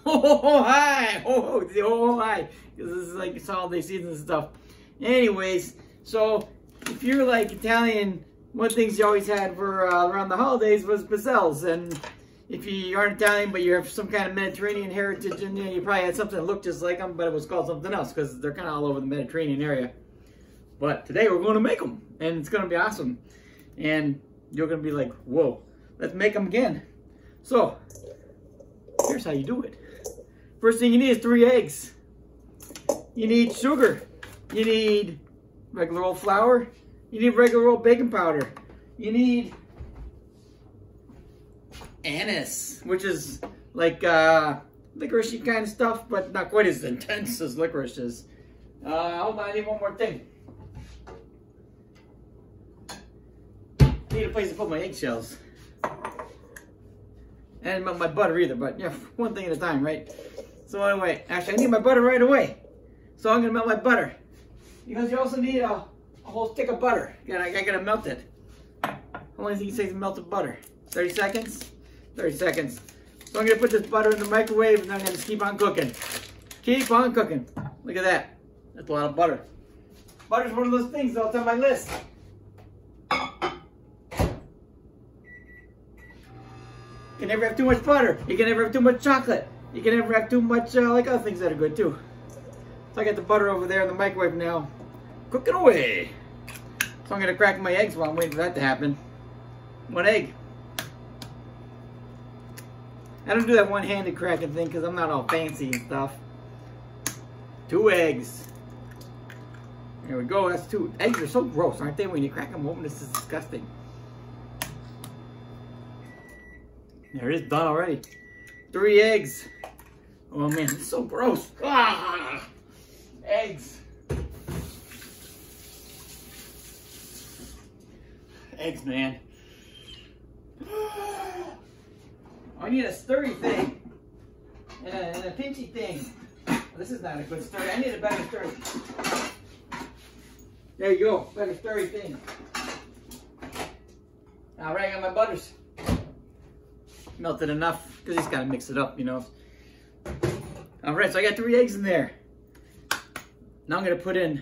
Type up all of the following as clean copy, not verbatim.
Oh, hi! Oh, hi! Because this is like it's holiday season and stuff. Anyways, so if you're like Italian, one of the things you always had for around the holidays was pizzelles. And if you aren't Italian, but you have some kind of Mediterranean heritage, and you probably had something that looked just like them, but it was called something else because they're kind of all over the Mediterranean area. But today we're going to make them, and it's going to be awesome. And you're going to be like, whoa, let's make them again. So, here's how you do it. First thing you need is 3 eggs. You need sugar. You need regular old flour. You need regular old baking powder. You need anise, which is like licoricey kind of stuff, but not quite as intense as licorice is. Hold on, I need one more thing. I need a place to put my eggshells. And my butter either, but yeah, one thing at a time, right? So anyway, actually I need my butter right away. So I'm gonna melt my butter. Because you also need a whole stick of butter. I gotta melt it. How long do you think it takes to melt the butter? 30 seconds? 30 seconds. So I'm gonna put this butter in the microwave and then I'm gonna just keep on cooking. Keep on cooking. Look at that. That's a lot of butter. Butter's one of those things that's on my list. You can never have too much butter. You can never have too much chocolate. You can never have too much like other things that are good too. So I got the butter over there in the microwave now, cooking away. So I'm gonna crack my eggs while I'm waiting for that to happen. 1 egg. I don't do that one-handed cracking thing because I'm not all fancy and stuff. 2 eggs. There we go. That's 2. Eggs are so gross, aren't they? When you crack them open, this is disgusting. There it is, done already. 3 eggs. Oh man, it's so gross. Ah, eggs. Eggs, man. I need a stirry thing. And a pinchy thing. This is not a good stirry. I need a better stirry. There you go. Better stirry thing. Alright, I got my butters. Melted enough, because he's got to mix it up, you know. Alright, so I got 3 eggs in there. Now I'm going to put in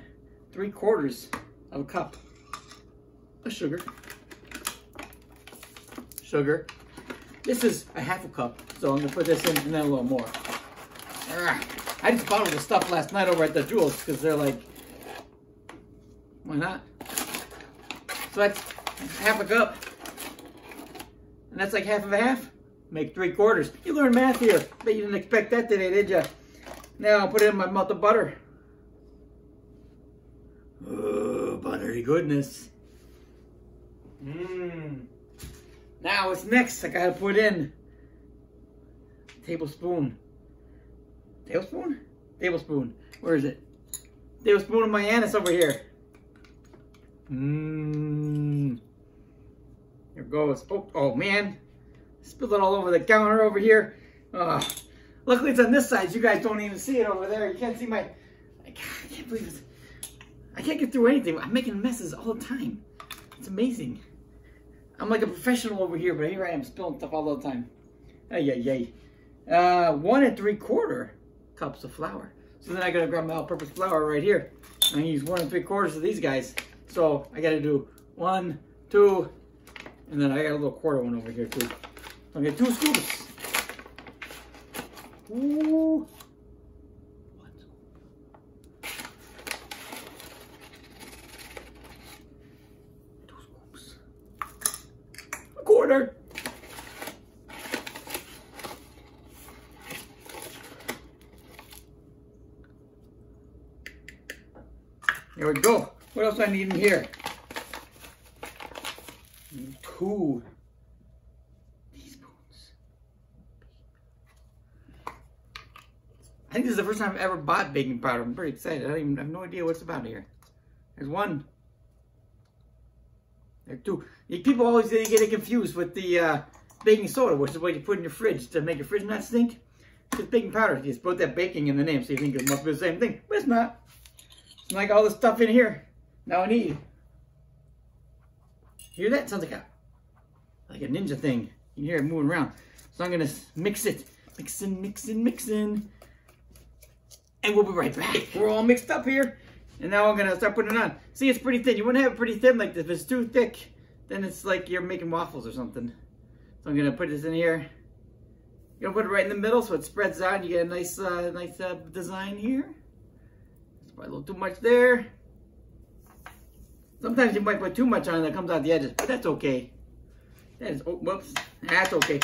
3/4 of a cup of sugar. Sugar. This is a 1/2 cup, so I'm going to put this in and then a little more. I just bought all the stuff last night over at the Jewels, because they're like, why not? So that's 1/2 cup. And that's like 1/2 of a half. Make 3/4. You learned math here. Bet you didn't expect that today, did you? Now I'll put it in my melted butter. Oh, buttery goodness. Mmm. Now what's next? I gotta put in tablespoon. Tablespoon? Tablespoon. Where is it? Tablespoon of my anise over here. Mmm. Here it goes. Oh man. Spilled it all over the counter over here. Luckily it's on this side. You guys don't even see it over there. You can't see my... I can't believe it. I can't get through anything. I'm making messes all the time. It's amazing. I'm like a professional over here, but here I am spilling stuff all the time. Ay. 1 3/4 cups of flour. So then I gotta grab my all-purpose flour right here. I'm gonna use 1 3/4 of these guys. So I gotta do 1, 2, and then I got a little quarter one over here too. So I get 2 scoops. Ooh. 1 scoop. 2 scoops. 1/4. There we go. What else do I need in here? 2 teaspoons. I think this is the first time I've ever bought baking powder. I'm pretty excited. I have no idea what's about here. There's 1. There are 2. People always get it confused with the baking soda, which is what you put in your fridge to make your fridge not stink. It's baking powder. You just put that baking in the name, so you think it must be the same thing, but it's not. It's like all this stuff in here. Now I need. Hear that? Sounds like a ninja thing. You can hear it moving around. So I'm gonna mix it Mixing, mixing, mixing. And we'll be right back. We're all mixed up here. And now I'm going to start putting it on. See, it's pretty thin. You wouldn't have it pretty thin like this. If it's too thick, then it's like you're making waffles or something. So I'm going to put this in here. You're going to put it right in the middle so it spreads out. You get a nice design here. It's probably a little too much there. Sometimes you might put too much on that comes out the edges, but that's okay. That is, oh, whoops, that's okay.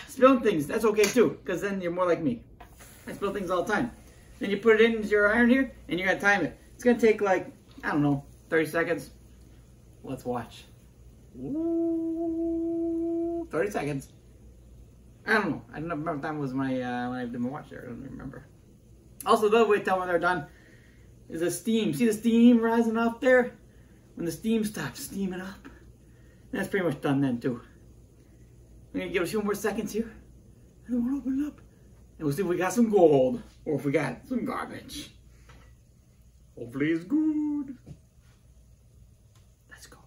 Spilling things, that's okay too, because then you're more like me. I spill things all the time. Then you put it into your iron here, and you're gonna time it. It's gonna take like, I don't know, 30 seconds. Let's watch. Ooh, 30 seconds. I don't know. I don't remember what time was my, when I did my watch there. I don't remember. Also, the other way to tell when they're done is the steam. See the steam rising up there? When the steam stops steaming up, that's pretty much done then too. I'm gonna give it a few more seconds here. And then we'll open it up. And we'll see if we got some gold or if we got some garbage. Hopefully it's good. Let's go.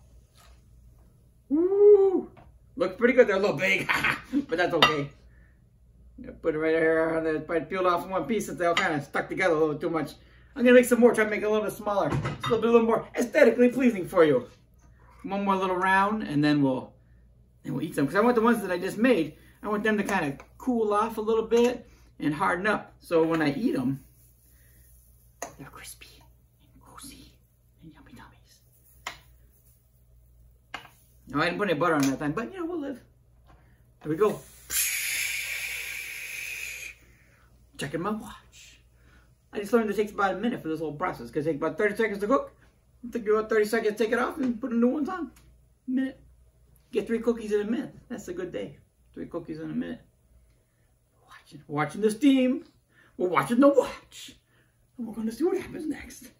Woo! Looks pretty good. They're a little big, but that's okay. Put it right here. And then probably peeled off in one piece since they all kind of stuck together a little too much. I'm gonna make some more, try to make it a little bit smaller. So it'll be a little more aesthetically pleasing for you. One more little round and then we'll eat them. Because I want the ones that I just made, I want them to kind of cool off a little bit and harden up. So when I eat them, they're crispy and cozy and yummy tummies. Now I didn't put any butter on that time, but you know, we'll live. There we go. Checking my watch. I just learned it takes about a minute for this whole process. It's going to take about 30 seconds to cook. It'll take you about 30 seconds to take it off and put the new ones on. A minute. Get 3 cookies in a minute. That's a good day. 3 cookies in a minute. Watching the steam. We're watching the watch. And we're going to see what happens next.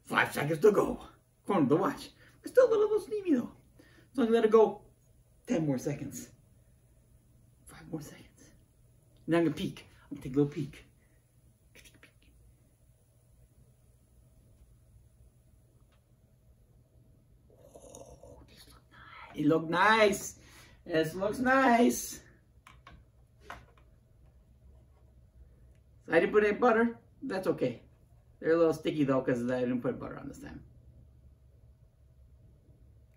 5 seconds to go. According to the watch. It's still a little steamy though. So I'm going to let it go 10 more seconds. 5 more seconds. Now I'm going to peek. I'm going to take a little peek. It looks nice. It looks nice. So I didn't put any butter. That's okay. They're a little sticky though because I didn't put butter on this time.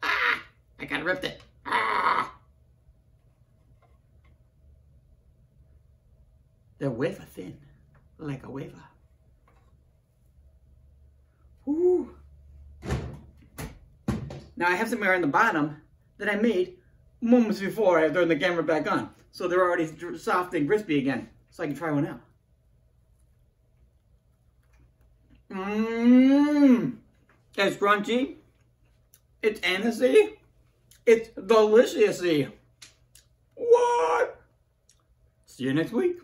Ah! I kind of ripped it. Ah! They're wafer thin. Like a wafer. Woo! Now I have some air on the bottom that I made moments before I turned the camera back on. So they're already soft and crispy again. So I can try one out. Mmm. It's crunchy. It's anisey. It's delicious-y. What? See you next week.